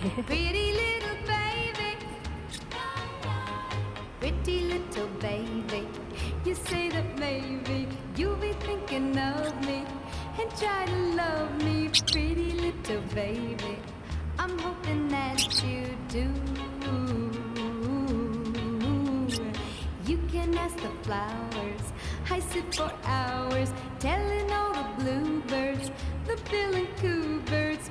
Pretty little baby, pretty little baby. You say that maybe you'll be thinking of me and try to love me, pretty little baby. I'm hoping that you do. You can ask the flowers, I sit for hours telling all the bluebirds, the bill and coo birds.